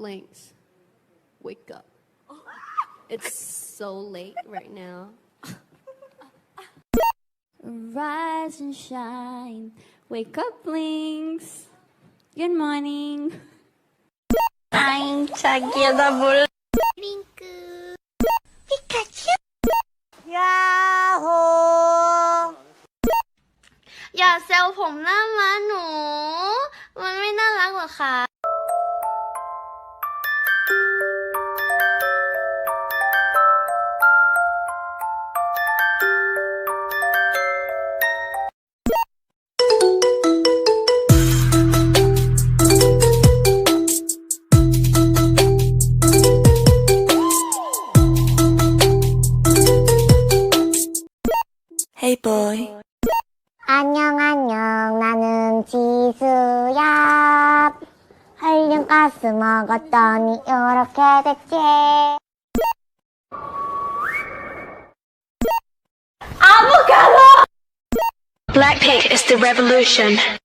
Blinks, wake up. It's so late right now. Rise and shine. Wake up, Blinks. Good morning. 아잉, 자기야, 나 몰라. 링크. 피카츄. 야호. อย่าแซวผมหน้าม้าหนู มันไม่น่ารักหรอคะ Hey boy. 안녕 안녕 나는 지수야 헐린 가스 먹었더니 이렇게 됐지 Blackpink is the revolution.